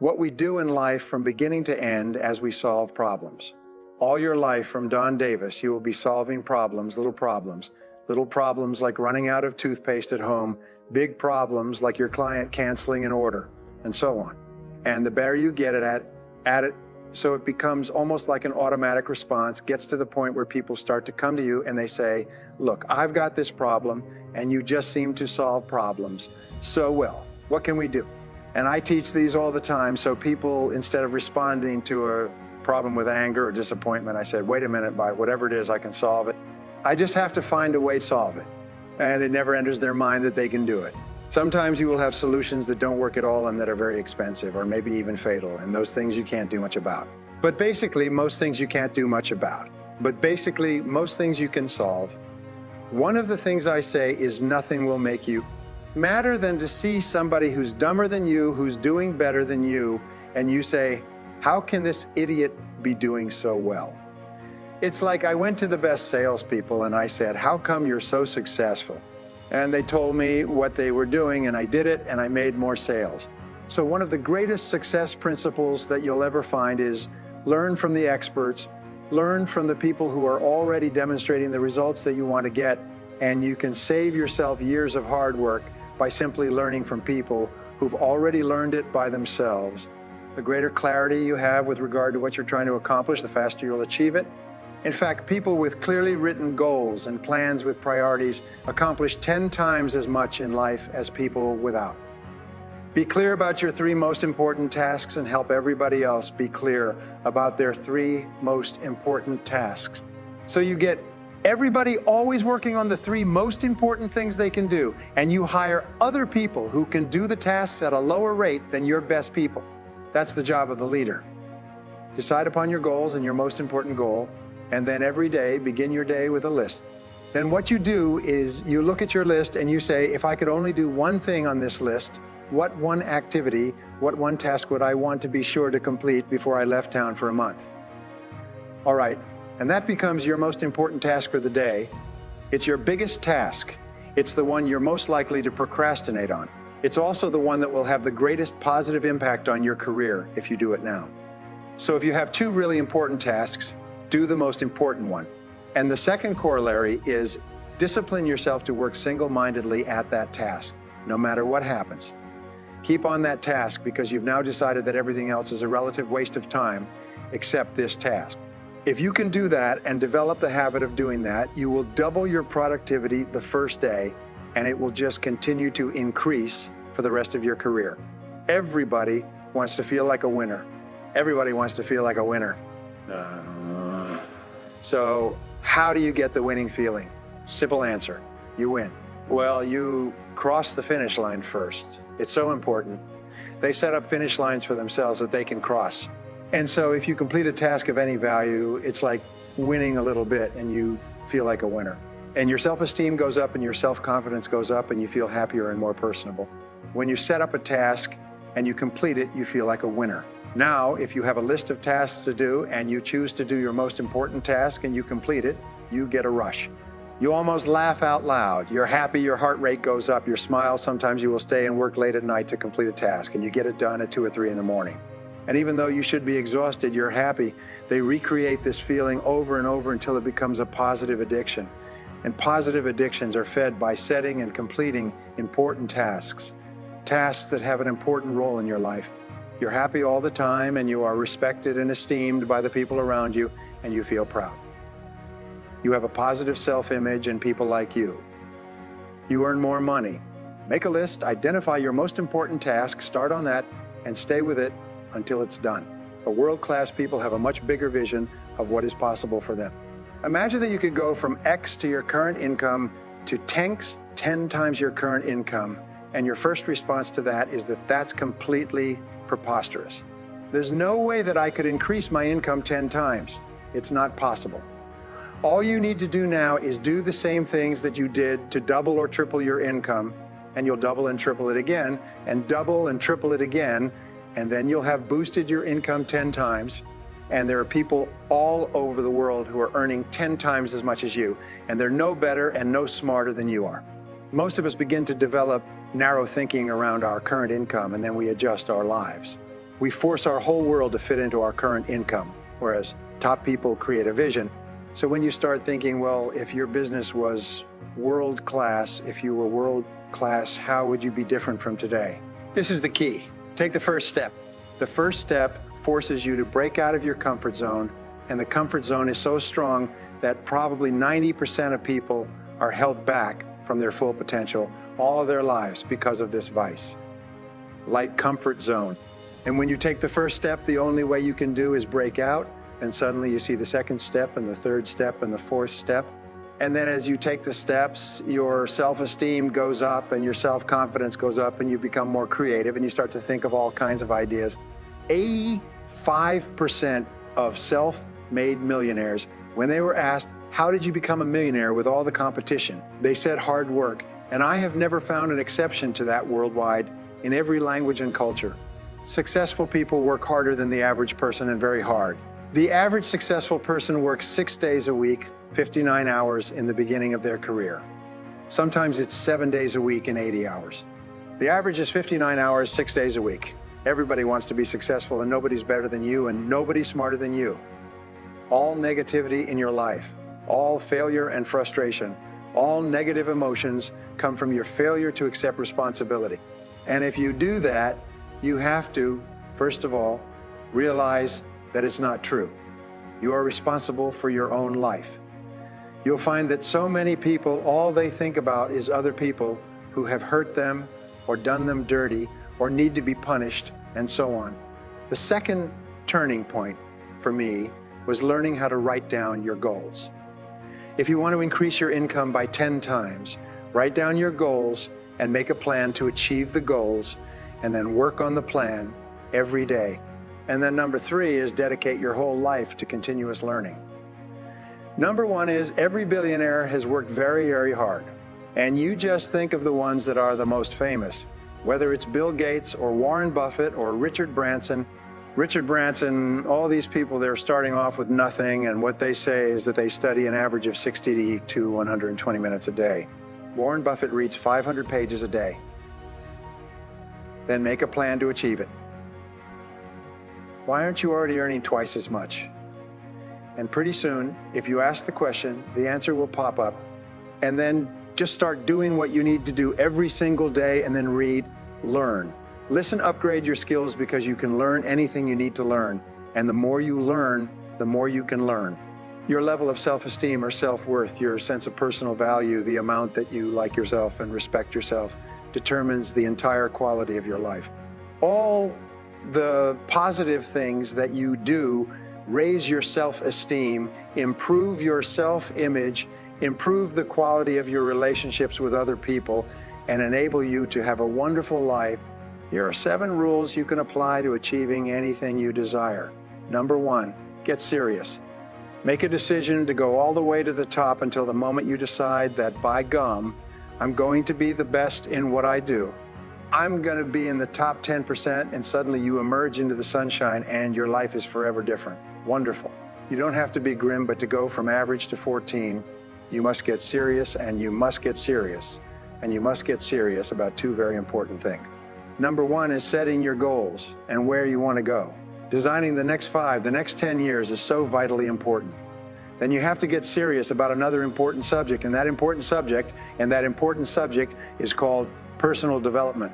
what we do in life from beginning to end as we solve problems. All your life from Don Davis, you will be solving problems, little problems like running out of toothpaste at home, big problems like your client canceling an order, and so on. And the better you get at it, so it becomes almost like an automatic response, gets to the point where people start to come to you and they say, look, I've got this problem and you just seem to solve problems so well. What can we do? And I teach these all the time, so people, instead of responding to a problem with anger or disappointment, I said, wait a minute, by whatever it is, I can solve it. I just have to find a way to solve it. And it never enters their mind that they can do it. Sometimes you will have solutions that don't work at all and that are very expensive or maybe even fatal, and those things you can't do much about. But basically, most things you can't do much about. But basically, most things you can solve. One of the things I say is nothing will make you madder than to see somebody who's dumber than you, who's doing better than you, and you say, how can this idiot be doing so well? It's like I went to the best salespeople and I said, how come you're so successful? And they told me what they were doing, and I did it, and I made more sales. So one of the greatest success principles that you'll ever find is learn from the experts, learn from the people who are already demonstrating the results that you want to get, and you can save yourself years of hard work by simply learning from people who've already learned it by themselves. The greater clarity you have with regard to what you're trying to accomplish, the faster you'll achieve it. In fact, people with clearly written goals and plans with priorities accomplish 10 times as much in life as people without. Be clear about your 3 most important tasks and help everybody else be clear about their 3 most important tasks. So you get everybody always working on the 3 most important things they can do, and you hire other people who can do the tasks at a lower rate than your best people. That's the job of the leader. Decide upon your goals and your most important goal, and then every day, begin your day with a list. Then what you do is you look at your list and you say, if I could only do one thing on this list, what one activity, what one task would I want to be sure to complete before I left town for a month? All right, and that becomes your most important task for the day. It's your biggest task. It's the one you're most likely to procrastinate on. It's also the one that will have the greatest positive impact on your career if you do it now. So if you have 2 really important tasks, do the most important one. And the second corollary is discipline yourself to work single-mindedly at that task, no matter what happens. Keep on that task because you've now decided that everything else is a relative waste of time except this task. If you can do that and develop the habit of doing that, you will double your productivity the first day, and it will just continue to increase for the rest of your career. Everybody wants to feel like a winner. Everybody wants to feel like a winner. So how do you get the winning feeling? Simple answer, you win. Well, you cross the finish line first. It's so important. They set up finish lines for themselves that they can cross. And so if you complete a task of any value, it's like winning a little bit and you feel like a winner. And your self-esteem goes up and your self-confidence goes up and you feel happier and more personable. When you set up a task and you complete it, you feel like a winner. Now, if you have a list of tasks to do and you choose to do your most important task and you complete it, you get a rush. You almost laugh out loud. You're happy, your heart rate goes up, you smile. Sometimes you will stay and work late at night to complete a task and you get it done at 2 or 3 in the morning. And even though you should be exhausted, you're happy. They recreate this feeling over and over until it becomes a positive addiction. And positive addictions are fed by setting and completing important tasks, tasks that have an important role in your life. You're happy all the time and you are respected and esteemed by the people around you and you feel proud. You have a positive self-image and people like you. You earn more money. Make a list, identify your most important task, start on that, and stay with it until it's done. But world-class people have a much bigger vision of what is possible for them. Imagine that you could go from X to your current income to 10 times your current income, and your first response to that is that that's completely preposterous. There's no way that I could increase my income 10 times. It's not possible. All you need to do now is do the same things that you did to double or triple your income, and you'll double and triple it again, and double and triple it again, and then you'll have boosted your income 10 times. And there are people all over the world who are earning 10 times as much as you, and they're no better and no smarter than you are. Most of us begin to develop narrow thinking around our current income, and then we adjust our lives. We force our whole world to fit into our current income, whereas top people create a vision. So when you start thinking, well, if your business was world class, if you were world class, how would you be different from today? This is the key. Take the first step. The first step forces you to break out of your comfort zone, and the comfort zone is so strong that probably 90% of people are held back from their full potential all of their lives because of this vice. Like comfort zone. And when you take the first step, the only way you can do is break out, and suddenly you see the second step and the third step and the fourth step. And then as you take the steps, your self-esteem goes up and your self-confidence goes up, and you become more creative and you start to think of all kinds of ideas. 85% of self-made millionaires, when they were asked, how did you become a millionaire with all the competition? They said hard work. And I have never found an exception to that worldwide in every language and culture. Successful people work harder than the average person, and very hard. The average successful person works 6 days a week, 59 hours in the beginning of their career. Sometimes it's 7 days a week and 80 hours. The average is 59 hours, 6 days a week. Everybody wants to be successful, and nobody's better than you, and nobody's smarter than you. All negativity in your life, all failure and frustration, all negative emotions come from your failure to accept responsibility. And if you do that, you have to, first of all, realize that it's not true. You are responsible for your own life. You'll find that so many people, all they think about is other people who have hurt them or done them dirty or need to be punished, and so on. The second turning point for me was learning how to write down your goals. If you want to increase your income by 10 times, write down your goals and make a plan to achieve the goals, and then work on the plan every day. And then number 3 is dedicate your whole life to continuous learning. Number 1 is every billionaire has worked very, very hard. And you just think of the ones that are the most famous, whether it's Bill Gates or Warren Buffett or Richard Branson. Richard Branson, all these people, they're starting off with nothing, and what they say is that they study an average of 60 to 120 minutes a day. Warren Buffett reads 500 pages a day. Then make a plan to achieve it. Why aren't you already earning twice as much? And pretty soon, if you ask the question, the answer will pop up. And then just start doing what you need to do every single day, and then read, learn. Listen, upgrade your skills, because you can learn anything you need to learn. And the more you learn, the more you can learn. Your level of self-esteem or self-worth, your sense of personal value, the amount that you like yourself and respect yourself, determines the entire quality of your life. All the positive things that you do raise your self-esteem, improve your self-image, improve the quality of your relationships with other people, and enable you to have a wonderful life. Here are 7 rules you can apply to achieving anything you desire. Number 1, get serious. Make a decision to go all the way to the top until the moment you decide that, by gum, I'm going to be the best in what I do. I'm going to be in the top 10%, and suddenly you emerge into the sunshine and your life is forever different. Wonderful. You don't have to be grim, but to go from average to 14, you must get serious, and you must get serious. And you must get serious about 2 very important things. Number 1 is setting your goals and where you want to go. Designing the next 5, the next 10 years is so vitally important. Then you have to get serious about another important subject, and that important subject is called personal development.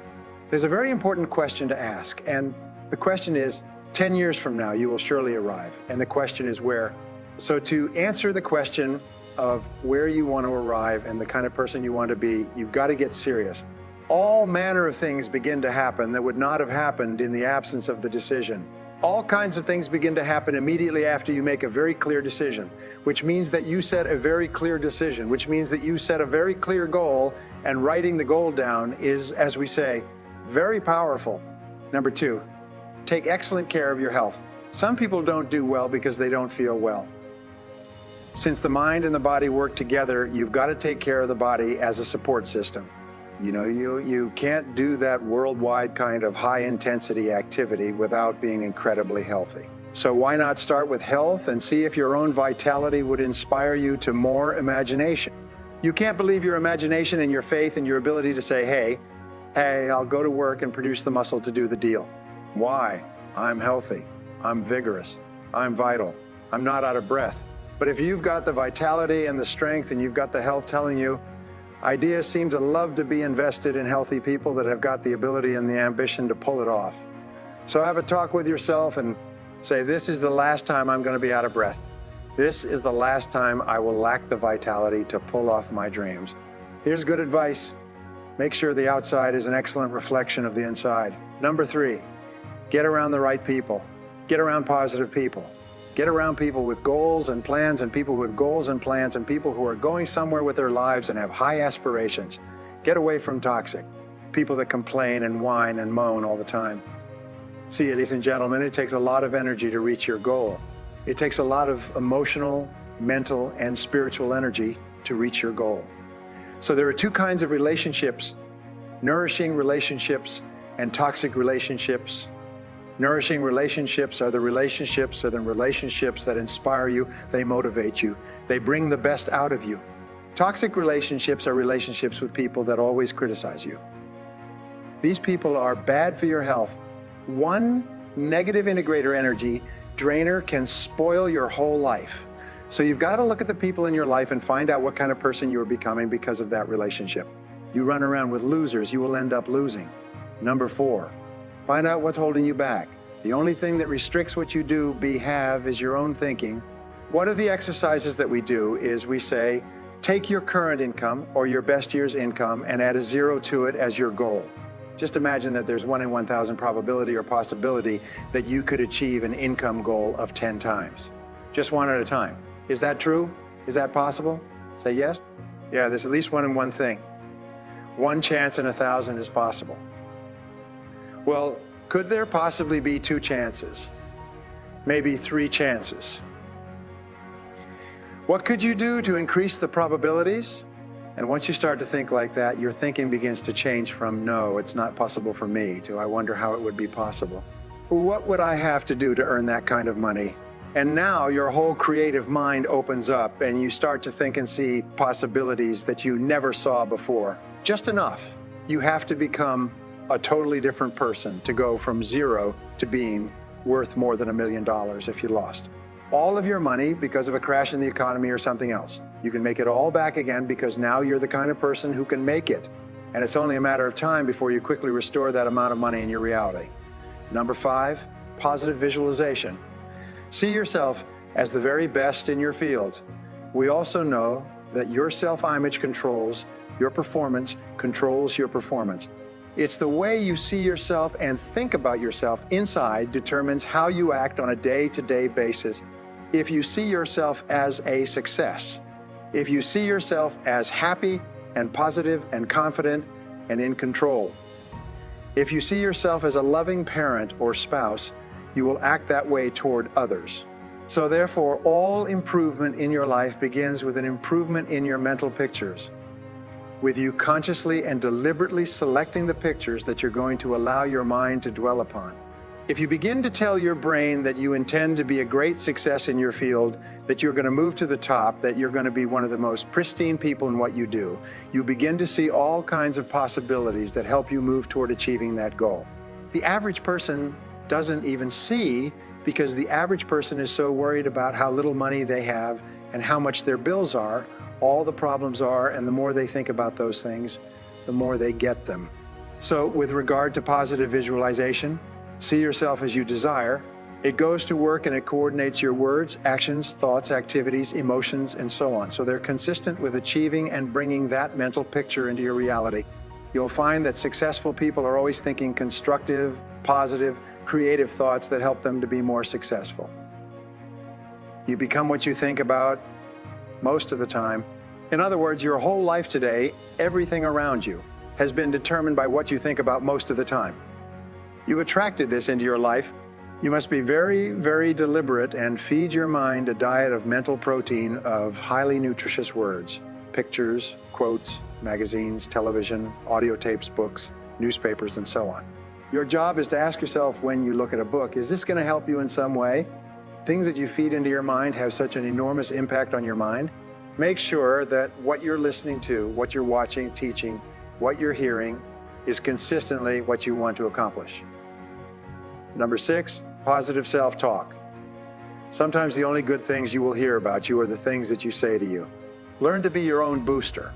There's a very important question to ask, and the question is, 10 years from now, you will surely arrive. And the question is where? So to answer the question of where you want to arrive and the kind of person you want to be, you've got to get serious. All manner of things begin to happen that would not have happened in the absence of the decision. All kinds of things begin to happen immediately after you make a very clear decision, which means that you set a very clear decision, which means that you set a very clear goal, and writing the goal down is, as we say, very powerful. Number 2, take excellent care of your health. Some people don't do well because they don't feel well. Since the mind and the body work together, you've got to take care of the body as a support system. You know, you can't do that worldwide kind of high-intensity activity without being incredibly healthy. So why not start with health and see if your own vitality would inspire you to more imagination? You can't believe your imagination and your faith and your ability to say, hey, I'll go to work and produce the muscle to do the deal. Why? I'm healthy. I'm vigorous. I'm vital. I'm not out of breath. But if you've got the vitality and the strength and you've got the health telling you, ideas seem to love to be invested in healthy people that have got the ability and the ambition to pull it off. So have a talk with yourself and say, this is the last time I'm going to be out of breath. This is the last time I will lack the vitality to pull off my dreams. Here's good advice. Make sure the outside is an excellent reflection of the inside. Number 3, get around the right people. Get around positive people. Get around people with goals and plans, and people with goals and plans, and people who are going somewhere with their lives and have high aspirations. Get away from toxic people that complain and whine and moan all the time. See, ladies and gentlemen, it takes a lot of energy to reach your goal. It takes a lot of emotional, mental, and spiritual energy to reach your goal. So there are 2 kinds of relationships: nourishing relationships and toxic relationships. Nourishing relationships are the relationships that inspire you, they motivate you, they bring the best out of you. Toxic relationships are relationships with people that always criticize you. These people are bad for your health. One negative integrator energy drainer can spoil your whole life. So you've got to look at the people in your life and find out what kind of person you're becoming because of that relationship. You run around with losers, you will end up losing. Number 4, find out what's holding you back. The only thing that restricts what you do, have, is your own thinking. One of the exercises that we do is we say, take your current income or your best year's income and add a 0 to it as your goal. Just imagine that there's 1 in 1,000 probability or possibility that you could achieve an income goal of 10 times. Just one at a time. Is that true? Is that possible? Say yes? Yeah, there's at least 1 in 1 thing. 1 chance in 1,000 is possible. Well, could there possibly be 2 chances? Maybe 3 chances. What could you do to increase the probabilities? And once you start to think like that, your thinking begins to change from, no, it's not possible for me, to I wonder how it would be possible. What would I have to do to earn that kind of money? And now your whole creative mind opens up and you start to think and see possibilities that you never saw before. Just enough. You have to become a totally different person to go from 0 to being worth more than $1 million if you lost all of your money because of a crash in the economy or something else. You can make it all back again because now you're the kind of person who can make it. And it's only a matter of time before you quickly restore that amount of money in your reality. Number 5, positive visualization. See yourself as the very best in your field. We also know that your self-image controls your performance, controls your performance. It's the way you see yourself and think about yourself inside determines how you act on a day-to-day basis. If you see yourself as a success, if you see yourself as happy and positive and confident and in control, if you see yourself as a loving parent or spouse, you will act that way toward others. So therefore, all improvement in your life begins with an improvement in your mental pictures, with you consciously and deliberately selecting the pictures that you're going to allow your mind to dwell upon. If you begin to tell your brain that you intend to be a great success in your field, that you're going to move to the top, that you're going to be one of the most pristine people in what you do, you begin to see all kinds of possibilities that help you move toward achieving that goal. The average person doesn't even see, because the average person is so worried about how little money they have and how much their bills are, all the problems are, and the more they think about those things, the more they get them. So with regard to positive visualization, see yourself as you desire. It goes to work and it coordinates your words, actions, thoughts, activities, emotions, and so on. So they're consistent with achieving and bringing that mental picture into your reality. You'll find that successful people are always thinking constructive, positive, creative thoughts that help them to be more successful. You become what you think about most of the time. In other words, your whole life today, everything around you has been determined by what you think about most of the time. You attracted this into your life. You must be very, very deliberate and feed your mind a diet of mental protein of highly nutritious words, pictures, quotes, magazines, television, audio tapes, books, newspapers, and so on. Your job is to ask yourself when you look at a book, is this going to help you in some way? Things that you feed into your mind have such an enormous impact on your mind. Make sure that what you're listening to, what you're watching, teaching, what you're hearing is consistently what you want to accomplish. Number 6, positive self-talk. Sometimes the only good things you will hear about you are the things that you say to you. Learn to be your own booster.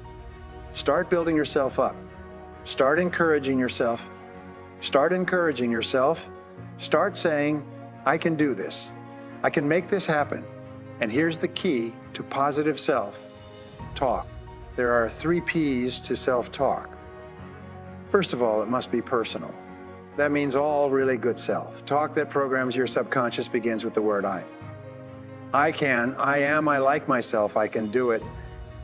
Start building yourself up. Start encouraging yourself. Start encouraging yourself. Start saying, I can do this. I can make this happen. And here's the key to positive self-talk. There are 3 P's to self-talk. First of all, it must be personal. That means all really good self. Talk that programs your subconscious begins with the word I. I can, I am, I like myself, I can do it.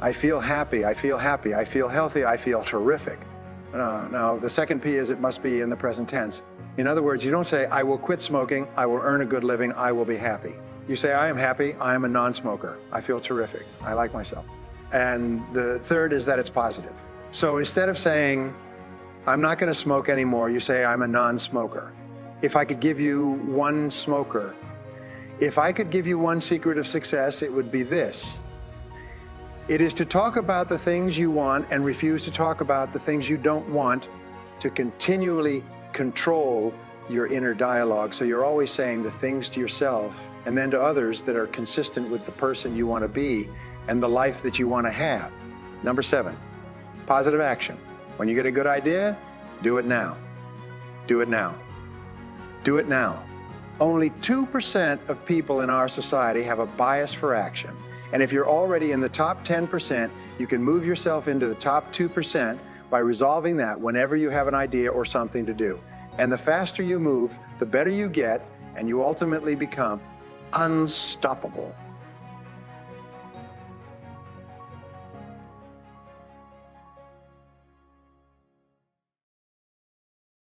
I feel happy, I feel happy, I feel healthy, I feel terrific. Now, the second P is it must be in the present tense. In other words, you don't say, I will quit smoking, I will earn a good living, I will be happy. You say, I am happy, I am a non-smoker, I feel terrific, I like myself. And the third is that it's positive. So instead of saying, I'm not going to smoke anymore, you say, I'm a non-smoker. If I could give you one smoker, if I could give you one secret of success, it would be this. It is to talk about the things you want and refuse to talk about the things you don't want, to continually control your inner dialogue. So you're always saying the things to yourself and then to others that are consistent with the person you want to be and the life that you want to have. Number 7, positive action. When you get a good idea, do it now. Do it now. Do it now. Only 2% of people in our society have a bias for action. And if you're already in the top 10%, you can move yourself into the top 2% by resolving that whenever you have an idea or something to do. And the faster you move, the better you get, and you ultimately become unstoppable.